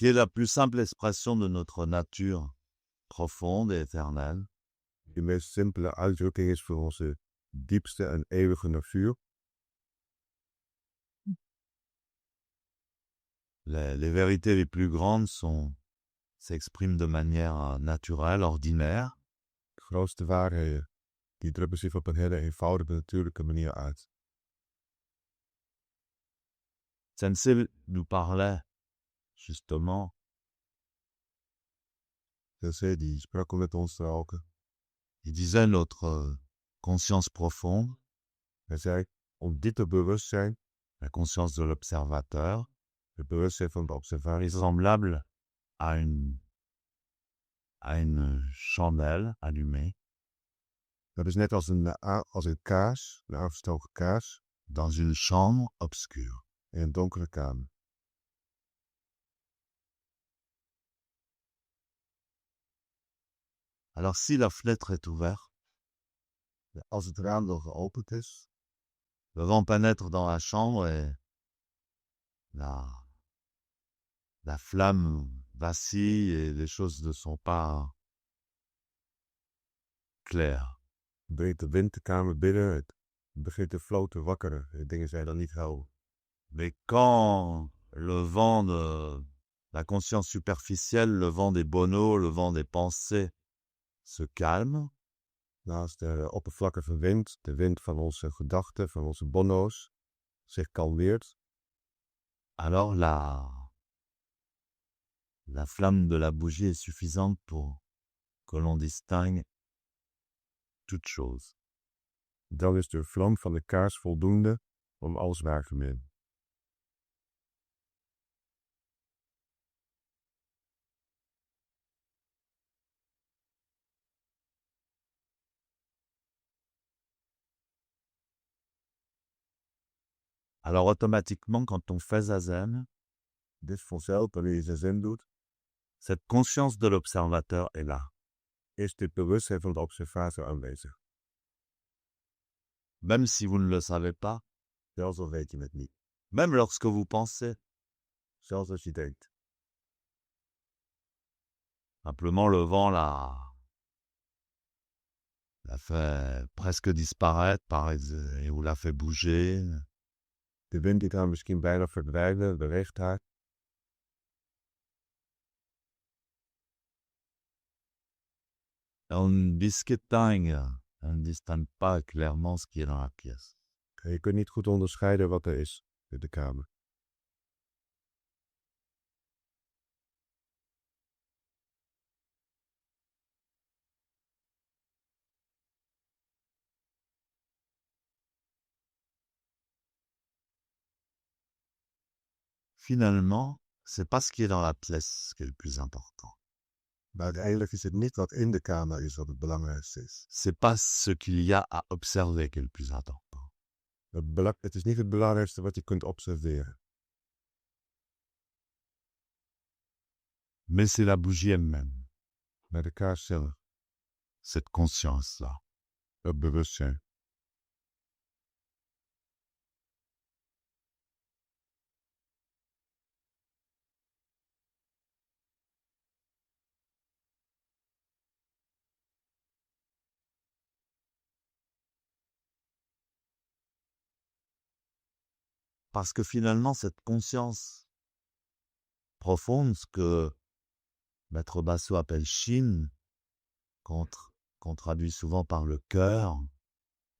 qui est la plus simple expression de notre nature profonde et éternelle. De meest simpele uitdrukking is voor onze diepste en eeuwige natuur. Les vérités les plus grandes s'expriment de manière naturelle, ordinaire. De grootste waarheden, die drukken zich op een hele eenvoudige, natuurlijke manier uit. Sensei nous parlait justement Sensei die sprak met ons erover. il disait notre conscience profonde, Hij zei, om dit te bewustzijn, la conscience de l'observateur, het bewustzijn van de observatie, est semblable à une chandelle allumée dat is net als een kaars, een aangestoken kaars, dans une chambre obscure. in een donkere kamer. Alors si la fenêtre est ouverte, Als het raam nog geopend is, le vent pénètre dans la chambre et la flamme vacille et les choses ne sont pas claires. breekt de wind de kamer binnen, het begint te floten, wakkeren, de dingen zijn dan niet helder. Mais quand le vent de la conscience superficielle, le vent des bonneaux, le vent des pensées se calme, Naast de oppervlakkige wind, de wind van onze gedachten, van onze bonno's, zich kalmeert, alors la flamme de la bougie est suffisante pour que l'on distingue toute chose. dan is de vlam van de kaars voldoende om alles waar te nemen. Alors automatiquement, quand on fait zazen, Dit vanzelf, wanneer je zazen doet, cette conscience de l'observateur est là. is dit bewustzijn van de observator aanwezig. Même si vous ne le savez pas, Zelfs al weet je het niet. même lorsque vous pensez, Zelfs als je denkt. simplement le vent l'a fait presque disparaître ou l'a fait bouger. De wind die kan misschien bijna verdwijnen, beweegt haar. On ne distingue pas clairement ce qui est dans la pièce. Je kunt niet goed onderscheiden wat er is in de kamer. Finalement, c'est pas ce qui est dans la pièce qui est le plus important. Maar uiteindelijk is het niet wat in de kamer is wat het belangrijkste is. C'est pas ce qu'il y a à observer qui est le plus important. Het is niet het belangrijkste wat je kunt observeren. Mais c'est la bougie elle-même, Maar de kaars zelf, cette conscience-là. het bewustzijn. Parce que finalement, cette conscience profonde, ce que Maître Basso appelle Shin, qu'on traduit souvent par le cœur,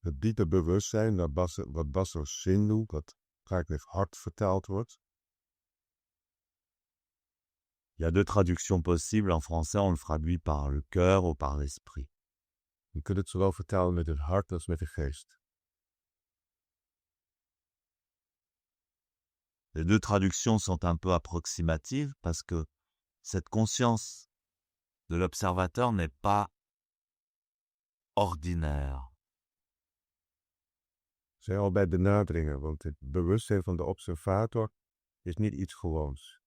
Het diepe bewustzijn, wat Basso Shin noemt, wat vaak met hart vertaald wordt. il y a deux traductions possibles. En français, on le traduit par le cœur ou par l'esprit. Je kunt het zowel vertalen met het hart als met de geest. Les deux traductions sont un peu approximatives parce que cette conscience de l'observateur n'est pas ordinaire. Zijn al bij benaderingen, want het bewustzijn van de observator is niet iets gewoons.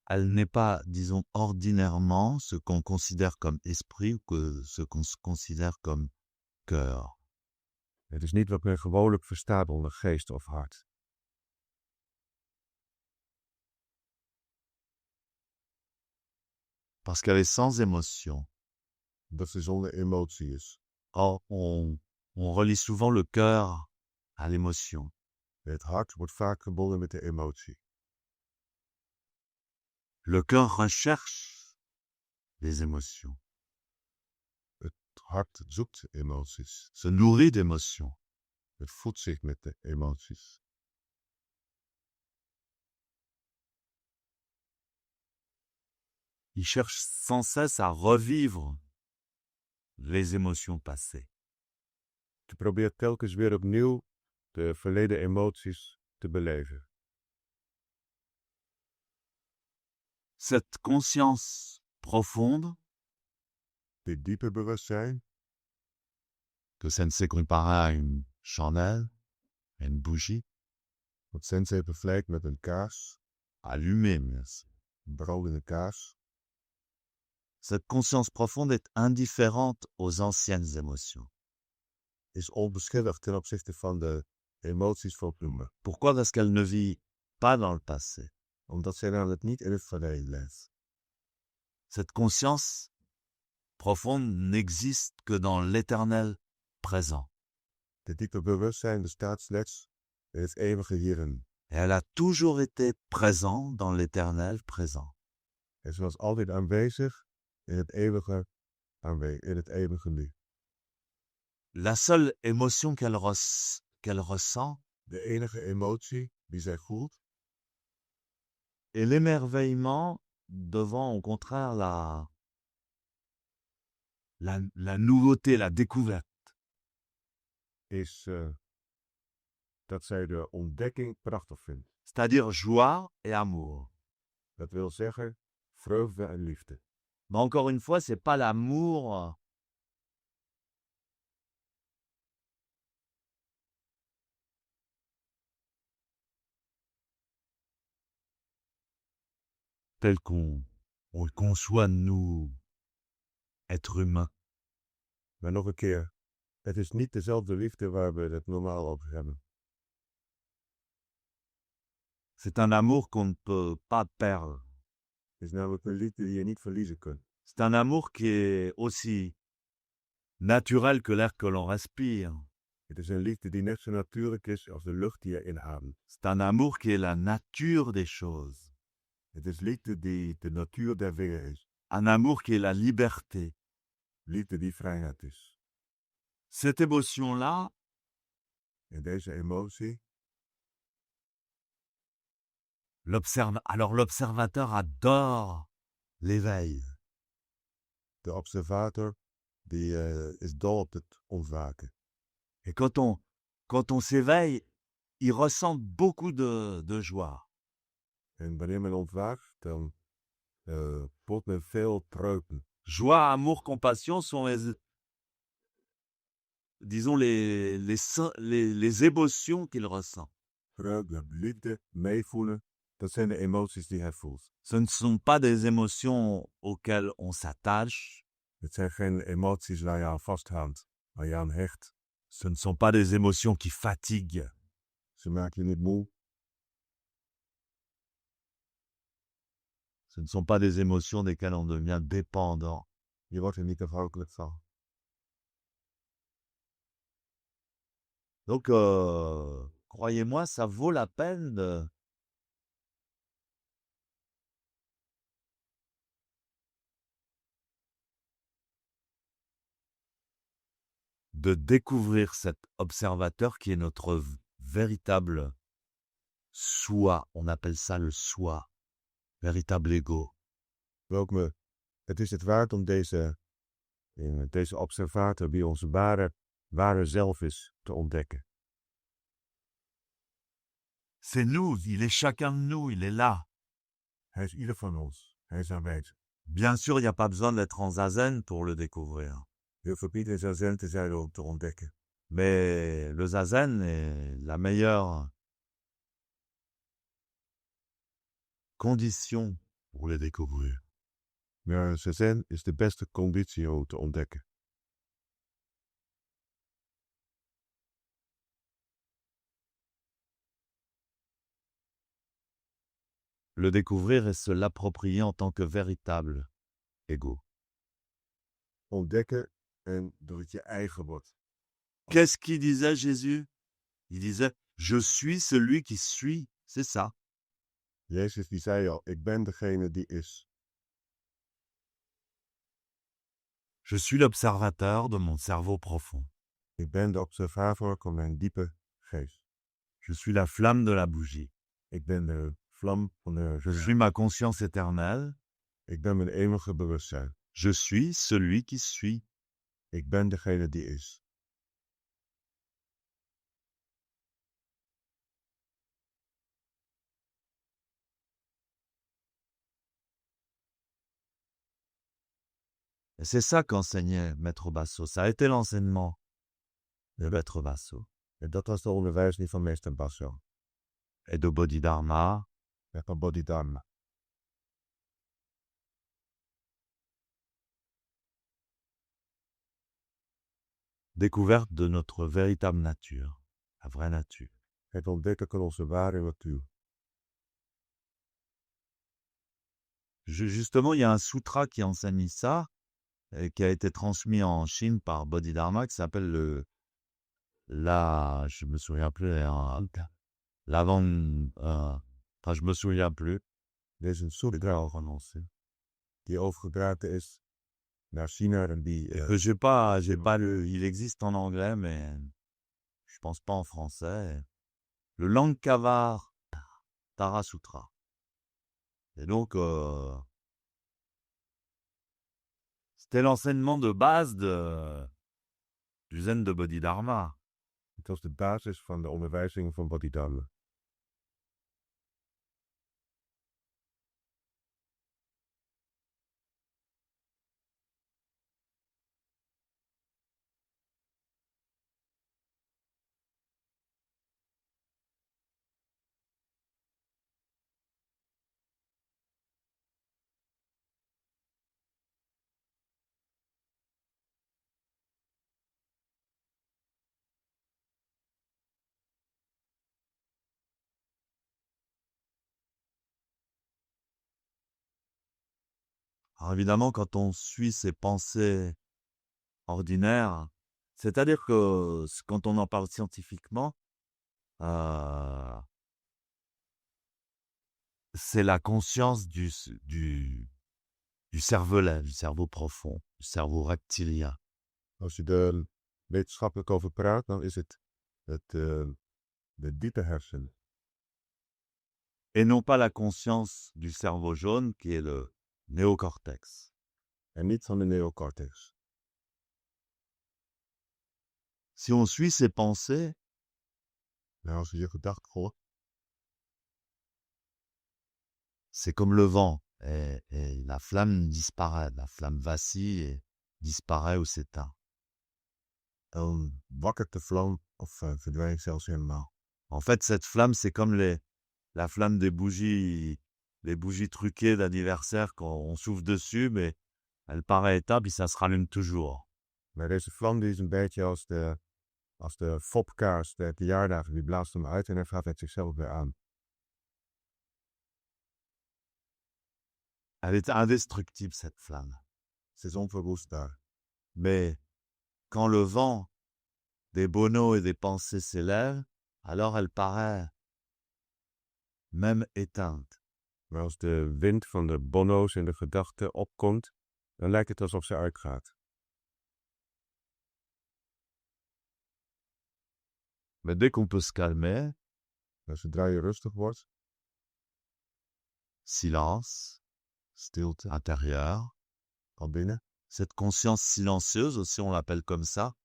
Elle n'est pas, disons, ordinairement ce qu'on considère comme esprit ou ce qu'on considère comme cœur. Het is niet wat men gewoonlijk verstaat onder geest of hart. parce qu'elle est sans émotion. Dat ze zonder emotie is. Or, on relie souvent le cœur à l'émotion. Het hart wordt vaak verbonden met de emotie. Le cœur recherche les émotions, Het hart zoekt emoties. se nourrit d'émotions. Het voedt zich met de emoties. Il cherche sans cesse à revivre les émotions passées. Je probeert telkens weer opnieuw de verleden emoties te beleven. Cette conscience profonde, Dit diepe bewustzijn, que Sensei compara à une chandelle, à une bougie, wat Sensei vergelijkt met een kaars, allumée, merci. een brandende kaars. Cette conscience profonde est indifférente aux anciennes émotions. Is onbeschillig ten opzichte van de emoties van vroeger. Pourquoi? Parce qu'elle ne vit pas dans le passé. Omdat zij namelijk niet in het verleden leeft. Cette conscience profonde n'existe que dans l'éternel présent. Dit diepe bewustzijn bestaat slechts in het eeuwige hierin. Et elle a toujours été présente dans l'éternel présent. En ze was altijd aanwezig in het eeuwige nu. La seule émotion qu'elle ressent De enige emotie die zij voelt est l'émerveillement devant, au contraire, la nouveauté, la découverte. is dat zij de ontdekking prachtig vindt. C'est-à-dire joie et amour. Dat wil zeggen vreugde en liefde. Mais encore une fois, c'est pas l'amour tel qu'on le conçoit, nous, êtres humains. Maar nog een keer, het is niet dezelfde liefde waar we het normaal over hebben. C'est un amour qu'on ne peut pas perdre. Het is namelijk een liefde die je niet verliezen kunt. C'est un amour qui est aussi naturel que l'air que l'on respire. Het is een liefde die net zo natuurlijk is als de lucht die je inademt. C'est un amour qui est la nature des choses. Het is liefde die de natuur der dingen is. Un amour qui est la liberté. Liefde die vrijheid is. Cette émotion-là, En deze emotie, alors l'observateur adore l'éveil. de observator, die is dol op het ontwaken. Et quand on s'éveille, il ressent beaucoup de joie. En wanneer men ontwaakt, dan voelt men veel treupen. Joie, amour, compassion sont, disons, les émotions qu'il ressent. Vreugde, liefde, meevoelen, dat zijn de emoties die hij voelt. Ce ne sont pas des émotions auxquelles on s'attache. Het zijn geen emoties waar je aan vasthoudt, waar je aan hecht. Ce ne sont pas des émotions qui fatiguent. Ze maken je niet moe. Ce ne sont pas des émotions desquelles on devient dépendant. Je wordt er niet afhankelijk van. Donc, croyez-moi, ça vaut la peine de découvrir cet observateur qui est notre véritable soi. On appelle ça le soi, véritable ego. Welk me, het is het waard om deze observator die onze ware zelf is te ontdekken. C'est nous, il est chacun de nous, il est là. Hij is ieder van ons, hij is aanwezig. Bien sûr, il n'y a pas besoin d'être en zazen pour le découvrir. Je hoeft niet in zazen te zijn om te ontdekken. Mais le zazen est la meilleure condition pour le découvrir. Maar zazen is de beste conditie om te ontdekken. Le découvrir et se l'approprier en tant que véritable. ego. Ontdekken en dat het je eigen wordt. Qu'est-ce qu'il disait Jésus? Il disait, je suis celui qui suis. C'est ça. Jezus die zei al, ik ben degene die is. Je suis l'observateur de mon cerveau profond. Ik ben de observator van mijn diepe geest. Je suis la flamme de la bougie. Ik ben de vlam van de Je suis ma conscience éternelle. Ik ben mijn eeuwige bewustzijn. Je suis celui qui suis. Ik ben degene die is. Et c'est ça qu'enseignait Maître Basso. Ça a été l'enseignement de Maître Basso En dat was de onderwijzing van meester Basso. et de Bodhidharma. En van Bodhidharma. Découverte de notre véritable nature, la vraie nature. Het ontdekken van onze ware natuur. Justement, il y a un sutra qui enseigne ça, et qui a été transmis en Chine par Bodhidharma, qui s'appelle je me souviens plus, je me souviens plus. Er is een sutra genoemd die overgedragen is naar China en die... J'ai pas il existe en anglais, mais je pense pas en français. Le Langkavar Tara Sutra. Et donc, c'était l'enseignement de base du zen de Bodhidharma. Het was de basis van de onderwijzing van Bodhidharma. Alors évidemment, quand on suit ses pensées ordinaires, c'est-à-dire que quand on en parle scientifiquement, c'est la conscience du cervelet, du cerveau profond, du cerveau reptilien. Als je er wetenschappelijk over praat, dan is het de diepe hersenen. Et non pas la conscience du cerveau jaune qui est le néocortex. En niet van de neocortex. Si on suit ses pensées, Nou, als je je gedachten volgt, c'est comme le vent. Et la flamme disparaît, la flamme vacille et disparaît ou s'éteint. dan wakkert de vlam of verdwijnt zelfs helemaal. En fait, cette flamme, c'est comme la flamme des bougies, les bougies truquées d'anniversaire quand on souffle dessus, mais elle paraît éteinte, puis ça se rallume toujours. Maar deze vlam die is een beetje als de fopkaars, de verjaardagen, die blaast hem uit en hij gaat het zichzelf weer aan. Elle est indestructible, cette flamme. Ze is onverwoestbaar. Mais quand le vent des bonneaux et des pensées s'élève, alors elle paraît même éteinte. Maar als de wind van de bonno's en de gedachten opkomt, dan lijkt het alsof ze uitgaat. Mais dès qu'on peut se calmer, Maar zodra je rustig wordt, silence, stilte intérieur, van binnen, cette conscience silencieuse aussi, on l'appelle comme ça,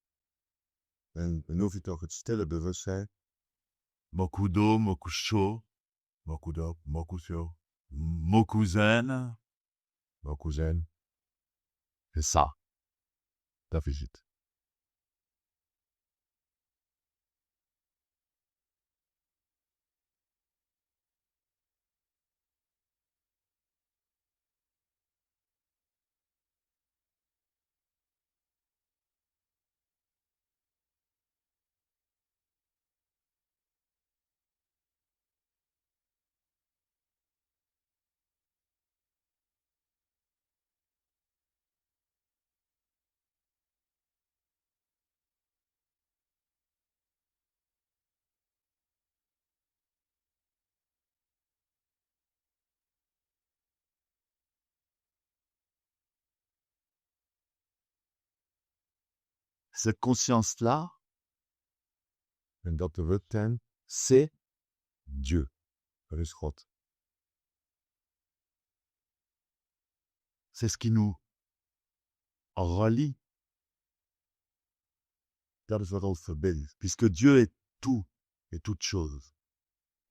en dan hoef je toch het stille bewustzijn, Mokudo, Mokusho, Mokudo, Mokusho, Mokuzen, Mokuzen, c'est ça. dat is het. Cette conscience-là, En dat bewustzijn, c'est Dieu. dat is God. C'est ce qui nous relie, Dat is wat ons verbindt. puisque Dieu est tout et toute chose.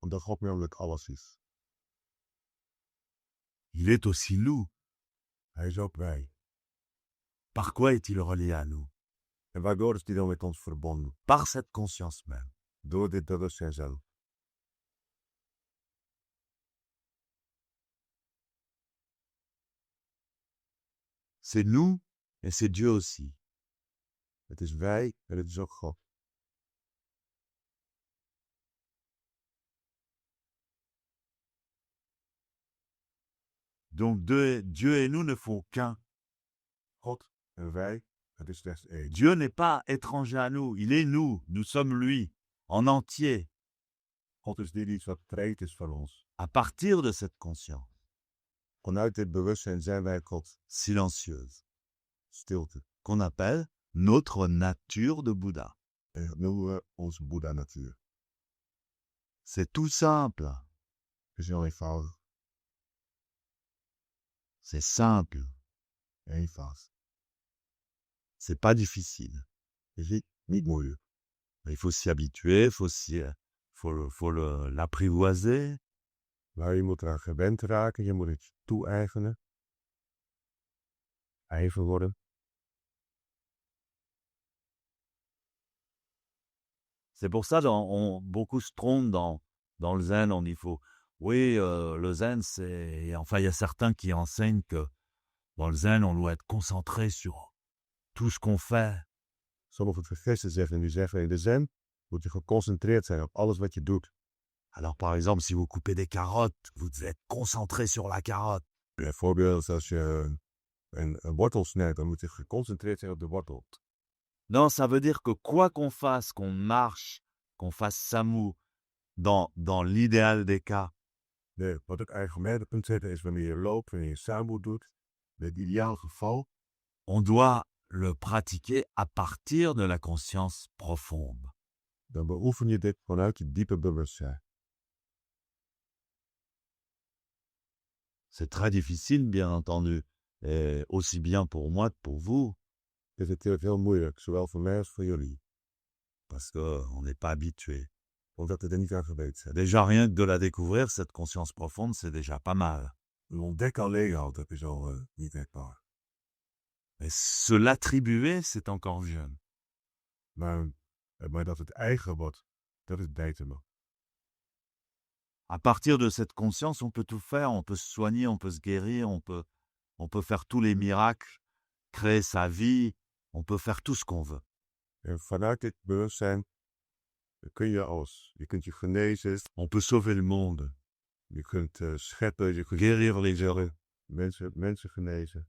Omdat God namelijk alles is. Il est aussi nous. Hij is ook wij. Par quoi est-il relié à nous? En waardoor is hij dan met ons verbonden? Par cette conscience même. Door dit bewustzijn zelf. C'est nous et c'est Dieu aussi. Het is wij en het is ook God. Donc Dieu et nous ne font qu'un. God en wij, het is slechts één. Dieu n'est pas étranger à nous, il est nous, nous sommes lui, en entier. God is niet iets wat vreemd is van ons. À partir de cette conscience Vanuit dit bewustzijn zijn wij God. silencieuse, Stilte. qu'on appelle notre nature de Bouddha. En dat noemen we onze Boeddha-natuur. C'est tout simple, Het is heel eenvoudig. c'est simple, Eenvoudig. c'est pas difficile. Het is niet moeilijk. Mais il faut s'y habituer, faut l'apprivoiser. Maar je moet eraan gewend raken. Je moet het toe-eigenen. Eigen worden. C'est pour ça beaucoup se trompent dans le zen. On dit oui, le zen, enfin, il y a certains qui enseignent que dans le zen, on doit être concentré sur tout ce qu'on fait. Sommige vergissen zeggen, die zeggen in de zen moet je geconcentreerd zijn op alles wat je doet. Alors, par exemple, si vous coupez des carottes, vous devez être concentré sur la carotte. Bijvoorbeeld als je een wortel snijdt, dan moet je geconcentreerd zijn op de wortel. Non, ça veut dire que quoi qu'on fasse, qu'on marche, qu'on fasse samou, dans l'idéal des cas, Nee, wat ik eigenlijk op mijn punt zetten is wanneer je loopt, wanneer je samen doet, in het ideaal geval, on doit le pratiquer à partir de la conscience profonde. dan beoefen je dit vanuit je diepe bewustzijn. C'est très difficile, bien entendu, et aussi bien pour moi que pour vous, Dit is natuurlijk heel moeilijk, zowel voor mij als voor jullie, parce qu'on n'est pas habitué. omdat we er niet aan gewend zijn. Déjà, rien que de la découvrir, cette conscience profonde, c'est déjà pas mal. We ontdekken alleen al, dat is al niet werkbaar. Mais se l'attribuer, c'est encore mieux. Maar dat het eigen wordt, dat is beter nog. À partir de cette conscience, on peut tout faire, on peut se soigner, on peut se guérir, on peut faire tous les miracles, créer sa vie, on peut faire tout ce qu'on veut. En vanuit dit bewustzijn kun je alles. Je kunt je genezen, On peut sauver le monde, je kunt scheppen, je kunt guérir les gens, mensen genezen.